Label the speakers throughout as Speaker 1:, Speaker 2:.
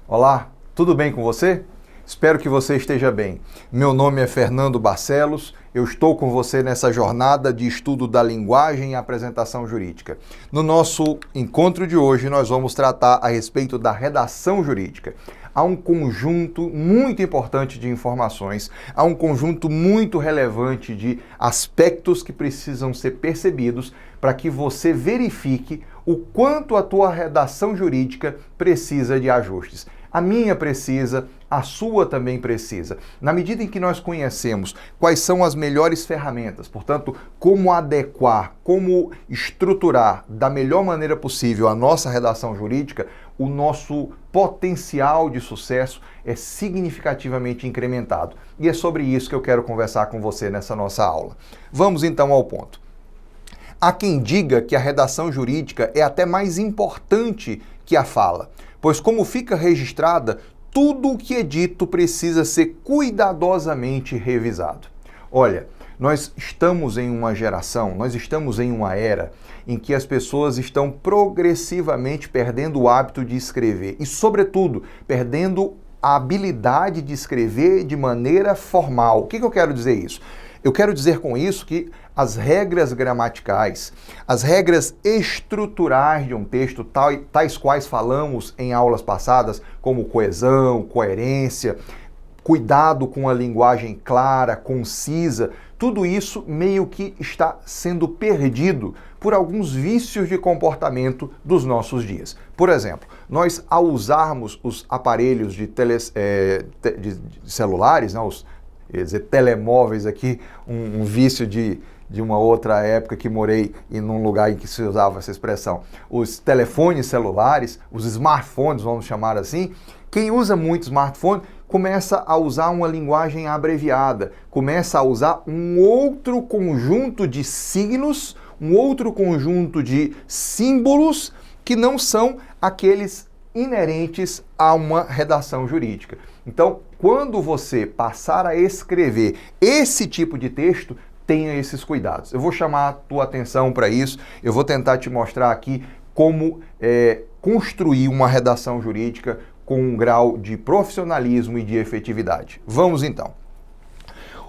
Speaker 1: Olá, tudo bem com você? Espero que você esteja bem. Meu nome é Fernando Barcelos, eu estou com você nessa jornada de estudo da linguagem e apresentação jurídica. No nosso encontro de hoje, nós vamos tratar a respeito da redação jurídica. Há um conjunto muito importante de informações, há um conjunto muito relevante de aspectos que precisam ser percebidos para que você verifique o quanto a tua redação jurídica precisa de ajustes. A minha precisa, a sua também precisa. Na medida em que nós conhecemos quais são as melhores ferramentas, portanto, como adequar, como estruturar da melhor maneira possível a nossa redação jurídica, o nosso potencial de sucesso é significativamente incrementado. E é sobre isso que eu quero conversar com você nessa nossa aula. Vamos então ao ponto. Há quem diga que a redação jurídica é até mais importante que a fala, pois como fica registrada, tudo o que é dito precisa ser cuidadosamente revisado. Olha, nós estamos em uma geração, nós estamos em uma era em que as pessoas estão progressivamente perdendo o hábito de escrever e, sobretudo, perdendo a habilidade de escrever de maneira formal. O que eu quero dizer isso? Eu quero dizer com isso que as regras gramaticais, as regras estruturais de um texto, tais quais falamos em aulas passadas, como coesão, coerência, cuidado com a linguagem clara, concisa, tudo isso meio que está sendo perdido por alguns vícios de comportamento dos nossos dias. Por exemplo, nós ao usarmos os aparelhos de celulares, né, telemóveis aqui, um vício de uma outra época que morei num lugar em que se usava essa expressão. Os telefones celulares, os smartphones, vamos chamar assim, quem usa muito smartphone começa a usar uma linguagem abreviada, começa a usar um outro conjunto de signos, um outro conjunto de símbolos que não são aqueles inerentes a uma redação jurídica. Então, quando você passar a escrever esse tipo de texto, tenha esses cuidados. Eu vou chamar a tua atenção para isso, eu vou tentar te mostrar aqui como construir uma redação jurídica com um grau de profissionalismo e de efetividade. Vamos então.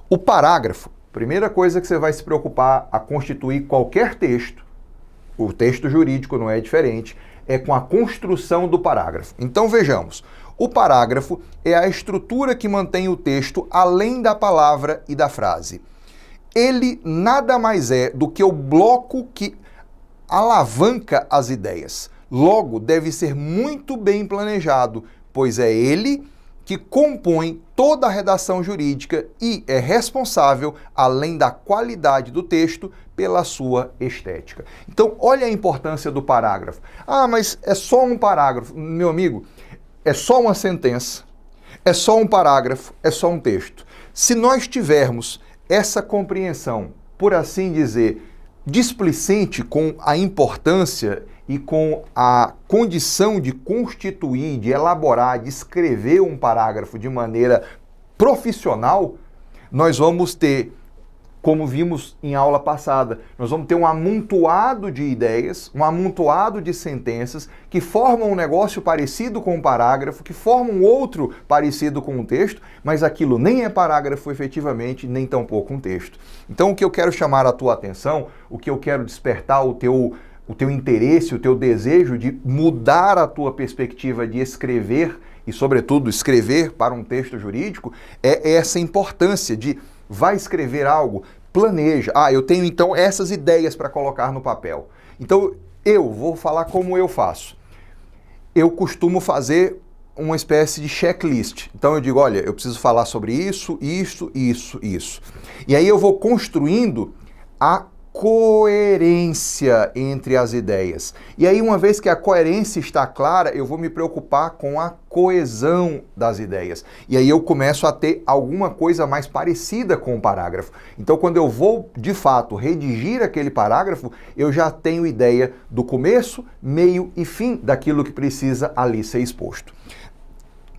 Speaker 1: O parágrafo, primeira coisa que você vai se preocupar a constituir qualquer texto, o texto jurídico não é diferente, é com a construção do parágrafo. Então vejamos, o parágrafo é a estrutura que mantém o texto além da palavra e da frase. Ele nada mais é do que o bloco que alavanca as ideias. Logo, deve ser muito bem planejado, pois é ele que compõe toda a redação jurídica e é responsável, além da qualidade do texto, pela sua estética. Então, olha a importância do parágrafo. Ah, mas é só um parágrafo. Meu amigo, é só uma sentença, é só um parágrafo, é só um texto. Se nós tivermos essa compreensão, por assim dizer, displicente com a importância e com a condição de constituir, de elaborar, de escrever um parágrafo de maneira profissional, nós vamos ter, como vimos em aula passada, nós vamos ter um amontoado de ideias, um amontoado de sentenças que formam um negócio parecido com um parágrafo, que formam outro parecido com um texto, mas aquilo nem é parágrafo efetivamente, nem tampouco um texto. Então o que eu quero chamar a tua atenção, o que eu quero despertar o teu interesse, o teu desejo de mudar a tua perspectiva de escrever e, sobretudo, escrever para um texto jurídico, é essa importância de vai escrever algo, planeja. Ah, eu tenho então essas ideias para colocar no papel. Então, eu vou falar como eu faço. Eu costumo fazer uma espécie de checklist. Então eu digo, olha, eu preciso falar sobre isso, isso, isso, isso. E aí eu vou construindo a coerência entre as ideias. E aí, uma vez que a coerência está clara, eu vou me preocupar com a coesão das ideias. E aí eu começo a ter alguma coisa mais parecida com o parágrafo. Então, quando eu vou, de fato, redigir aquele parágrafo, eu já tenho ideia do começo, meio e fim daquilo que precisa ali ser exposto.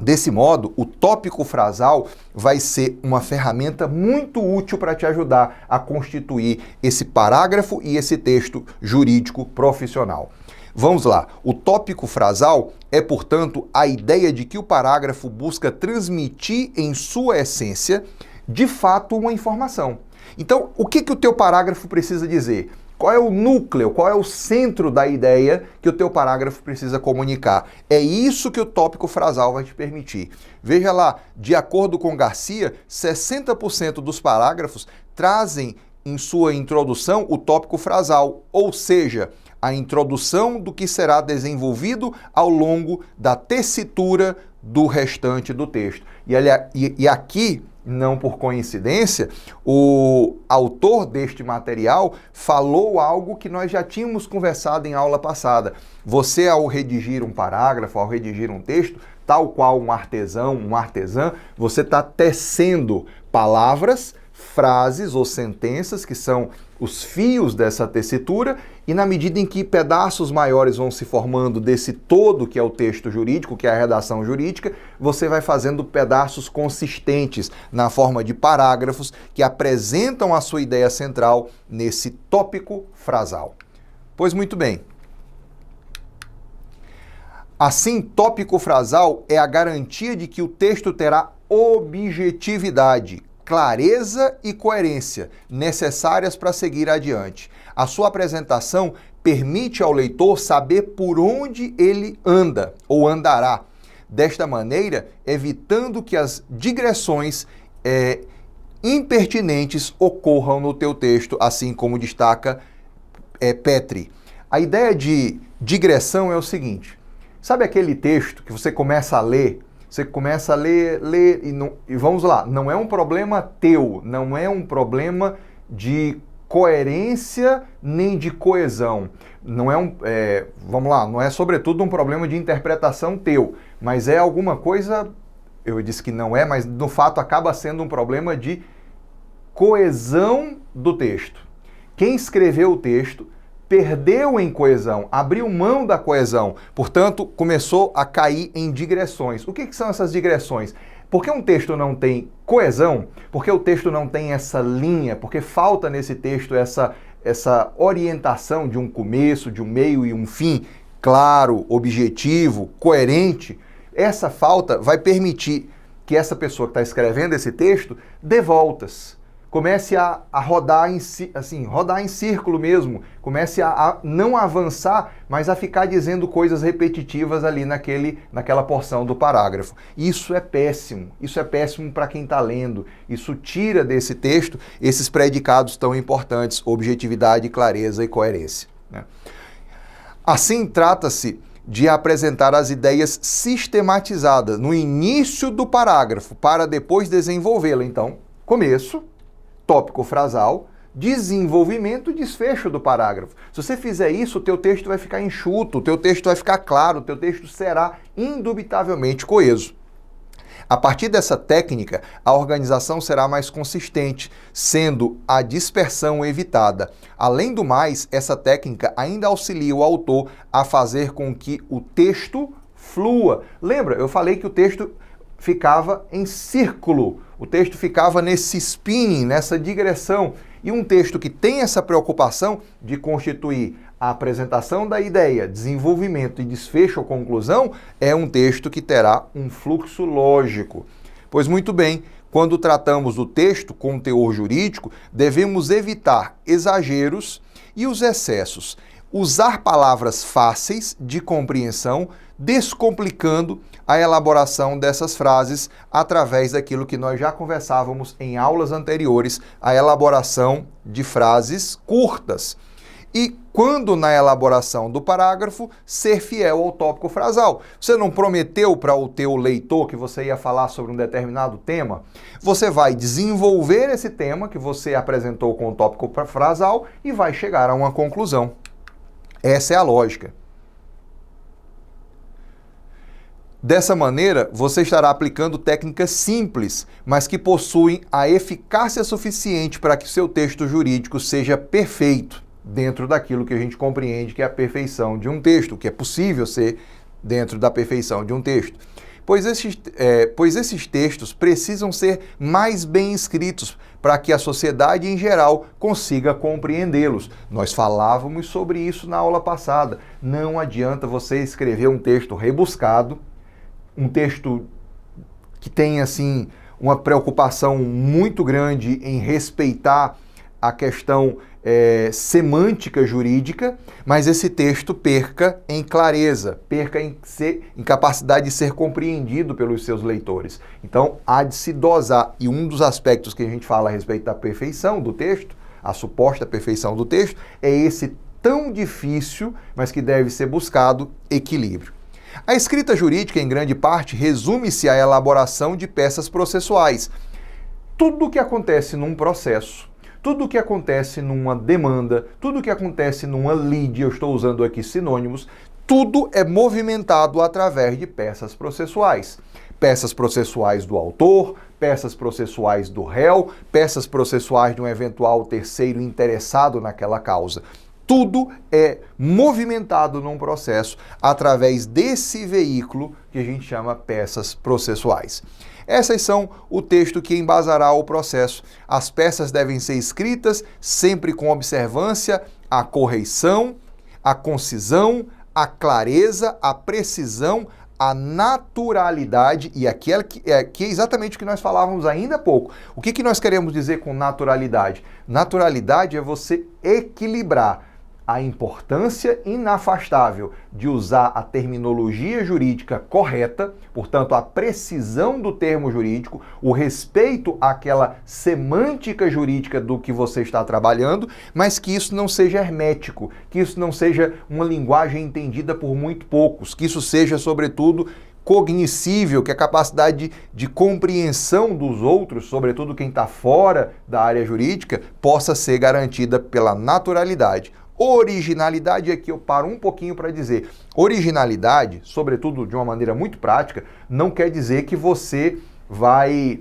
Speaker 1: Desse modo, o tópico frasal vai ser uma ferramenta muito útil para te ajudar a constituir esse parágrafo e esse texto jurídico profissional. Vamos lá. O tópico frasal é, portanto, a ideia de que o parágrafo busca transmitir em sua essência, de fato, uma informação. Então, o que o teu parágrafo precisa dizer? Qual é o núcleo, qual é o centro da ideia que o teu parágrafo precisa comunicar? É isso que o tópico frasal vai te permitir. Veja lá, de acordo com Garcia, 60% dos parágrafos trazem em sua introdução o tópico frasal, ou seja, a introdução do que será desenvolvido ao longo da tessitura do restante do texto. E aqui, não por coincidência, o autor deste material falou algo que nós já tínhamos conversado em aula passada. Você, ao redigir um parágrafo, ao redigir um texto, tal qual um artesão, uma artesã, você está tecendo palavras, frases ou sentenças, que são os fios dessa tessitura, e na medida em que pedaços maiores vão se formando desse todo que é o texto jurídico, que é a redação jurídica, você vai fazendo pedaços consistentes na forma de parágrafos que apresentam a sua ideia central nesse tópico frasal. Pois muito bem. Assim, tópico frasal é a garantia de que o texto terá objetividade, clareza e coerência necessárias para seguir adiante. A sua apresentação permite ao leitor saber por onde ele anda ou andará. Desta maneira, evitando que as digressões impertinentes ocorram no teu texto, assim como destaca Petri. A ideia de digressão é o seguinte: sabe aquele texto que você começa a ler? Você começa a ler e vamos lá, não é um problema teu, não é um problema de coerência nem de coesão. Não é vamos lá, não é sobretudo um problema de interpretação teu, mas é alguma coisa, eu disse que não é, mas no fato acaba sendo um problema de coesão do texto. Quem escreveu o texto perdeu em coesão, abriu mão da coesão, portanto, começou a cair em digressões. O que são essas digressões? Porque um texto não tem coesão, porque o texto não tem essa linha, porque falta nesse texto essa orientação de um começo, de um meio e um fim claro, objetivo, coerente, essa falta vai permitir que essa pessoa que está escrevendo esse texto dê voltas. Comece a rodar rodar em círculo mesmo, comece a não avançar, mas a ficar dizendo coisas repetitivas ali naquela porção do parágrafo. Isso é péssimo para quem está lendo, isso tira desse texto esses predicados tão importantes, objetividade, clareza e coerência, né? Assim, trata-se de apresentar as ideias sistematizadas no início do parágrafo, para depois desenvolvê-la. Então, começo, tópico frasal, desenvolvimento e desfecho do parágrafo. Se você fizer isso, o teu texto vai ficar enxuto, o teu texto vai ficar claro, o teu texto será indubitavelmente coeso. A partir dessa técnica, a organização será mais consistente, sendo a dispersão evitada. Além do mais, essa técnica ainda auxilia o autor a fazer com que o texto flua. Lembra, eu falei que o texto ficava em círculo, o texto ficava nesse spinning, nessa digressão. E um texto que tem essa preocupação de constituir a apresentação da ideia, desenvolvimento e desfecho ou conclusão, é um texto que terá um fluxo lógico. Pois muito bem, quando tratamos do texto com teor jurídico, devemos evitar exageros e os excessos. Usar palavras fáceis de compreensão, descomplicando a elaboração dessas frases através daquilo que nós já conversávamos em aulas anteriores, a elaboração de frases curtas. E quando na elaboração do parágrafo, ser fiel ao tópico frasal. Você não prometeu para o teu leitor que você ia falar sobre um determinado tema? Você vai desenvolver esse tema que você apresentou com o tópico frasal e vai chegar a uma conclusão. Essa é a lógica. Dessa maneira, você estará aplicando técnicas simples, mas que possuem a eficácia suficiente para que o seu texto jurídico seja perfeito, dentro daquilo que a gente compreende que é a perfeição de um texto, que é possível ser dentro da perfeição de um texto. pois esses textos precisam ser mais bem escritos para que a sociedade em geral consiga compreendê-los. Nós falávamos sobre isso na aula passada. Não adianta você escrever um texto rebuscado, um texto que tem, assim, uma preocupação muito grande em respeitar a questão semântica jurídica, mas esse texto perca em clareza, perca em capacidade de ser compreendido pelos seus leitores. Então, há de se dosar. E um dos aspectos que a gente fala a respeito da perfeição do texto, a suposta perfeição do texto, é esse tão difícil, mas que deve ser buscado, equilíbrio. A escrita jurídica, em grande parte, resume-se à elaboração de peças processuais. Tudo o que acontece num processo, tudo o que acontece numa demanda, tudo o que acontece numa lide, eu estou usando aqui sinônimos, tudo é movimentado através de peças processuais. Peças processuais do autor, peças processuais do réu, peças processuais de um eventual terceiro interessado naquela causa. Tudo é movimentado num processo através desse veículo que a gente chama peças processuais. Essas são o texto que embasará o processo. As peças devem ser escritas sempre com observância à correição, à concisão, à clareza, à precisão, à naturalidade, e aqui é exatamente o que nós falávamos ainda há pouco. O que nós queremos dizer com naturalidade? Naturalidade é você equilibrar a importância inafastável de usar a terminologia jurídica correta, portanto, a precisão do termo jurídico, o respeito àquela semântica jurídica do que você está trabalhando, mas que isso não seja hermético, que isso não seja uma linguagem entendida por muito poucos, que isso seja, sobretudo, cognoscível, que a capacidade de compreensão dos outros, sobretudo quem está fora da área jurídica, possa ser garantida pela naturalidade. Originalidade, aqui eu paro um pouquinho para dizer. Originalidade, sobretudo de uma maneira muito prática, não quer dizer que você vai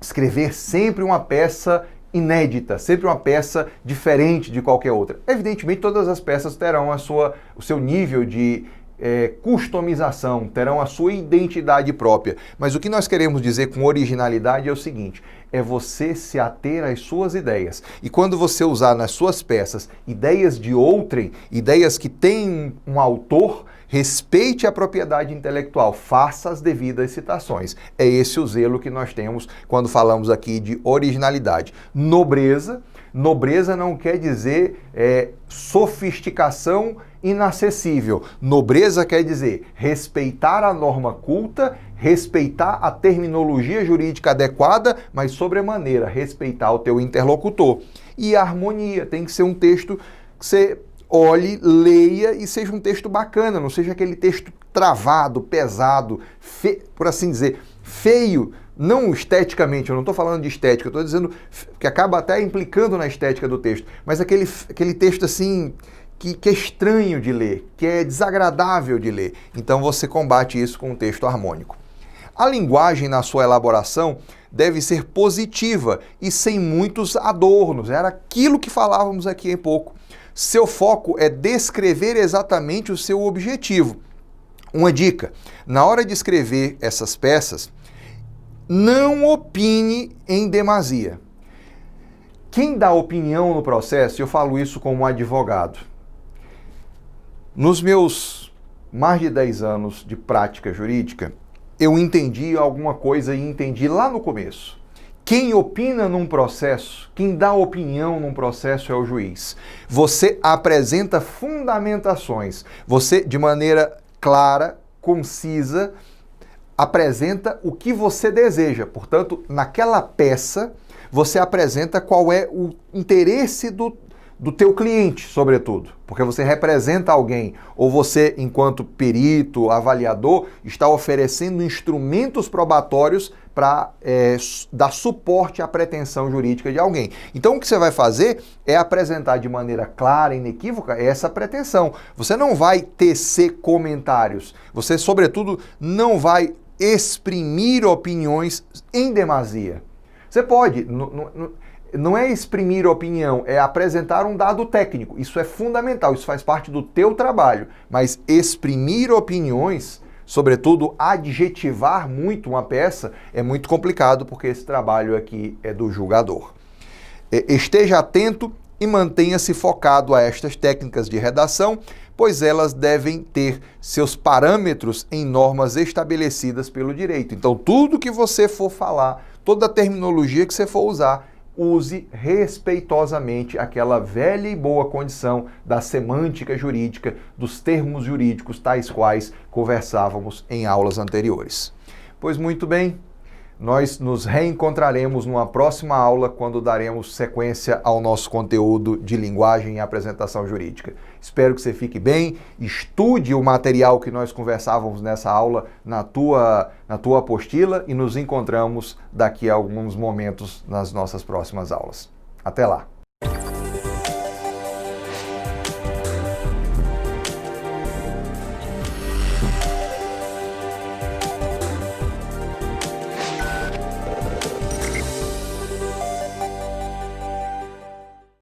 Speaker 1: escrever sempre uma peça inédita, sempre uma peça diferente de qualquer outra. Evidentemente, todas as peças terão o seu nível de customização, terão a sua identidade própria. Mas o que nós queremos dizer com originalidade é o seguinte: é você se ater às suas ideias. E quando você usar nas suas peças ideias de outrem, ideias que têm um autor, respeite a propriedade intelectual, faça as devidas citações. É esse o zelo que nós temos quando falamos aqui de originalidade. Nobreza não quer dizer sofisticação inacessível. Nobreza quer dizer respeitar a norma culta, respeitar a terminologia jurídica adequada, mas sobremaneira respeitar o teu interlocutor. E a harmonia tem que ser um texto que você olhe, leia e seja um texto bacana, não seja aquele texto travado, pesado, por assim dizer, feio. Não esteticamente, eu não estou falando de estética, eu estou dizendo que acaba até implicando na estética do texto, mas aquele texto assim que é estranho de ler, que é desagradável de ler. Então você combate isso com um texto harmônico. A linguagem na sua elaboração deve ser positiva e sem muitos adornos. Era aquilo que falávamos aqui há pouco. Seu foco é descrever exatamente o seu objetivo. Uma dica: na hora de escrever essas peças, não opine em demasia. Quem dá opinião no processo, eu falo isso como advogado. Nos meus mais de 10 anos de prática jurídica, eu entendi alguma coisa e entendi lá no começo. Quem opina num processo, quem dá opinião num processo é o juiz. Você apresenta fundamentações, você, de maneira clara, concisa, apresenta o que você deseja. Portanto, naquela peça, você apresenta qual é o interesse do teu cliente, sobretudo, porque você representa alguém, ou você, enquanto perito, avaliador, está oferecendo instrumentos probatórios para dar suporte à pretensão jurídica de alguém. Então, o que você vai fazer é apresentar de maneira clara e inequívoca essa pretensão. Você não vai tecer comentários, você, sobretudo, não vai exprimir opiniões em demasia. Você pode... Não é exprimir opinião, é apresentar um dado técnico. Isso é fundamental, isso faz parte do teu trabalho. Mas exprimir opiniões sobretudo adjetivar muito uma peça, é muito complicado, porque esse trabalho aqui é do julgador. Esteja atento e mantenha-se focado a estas técnicas de redação, pois elas devem ter seus parâmetros em normas estabelecidas pelo direito. Então, tudo que você for falar, toda a terminologia que você for usar, use respeitosamente aquela velha e boa condição da semântica jurídica, dos termos jurídicos tais quais conversávamos em aulas anteriores. Pois muito bem, nós nos reencontraremos numa próxima aula quando daremos sequência ao nosso conteúdo de linguagem e apresentação jurídica. Espero que você fique bem, estude o material que nós conversávamos nessa aula na tua apostila e nos encontramos daqui a alguns momentos nas nossas próximas aulas. Até lá!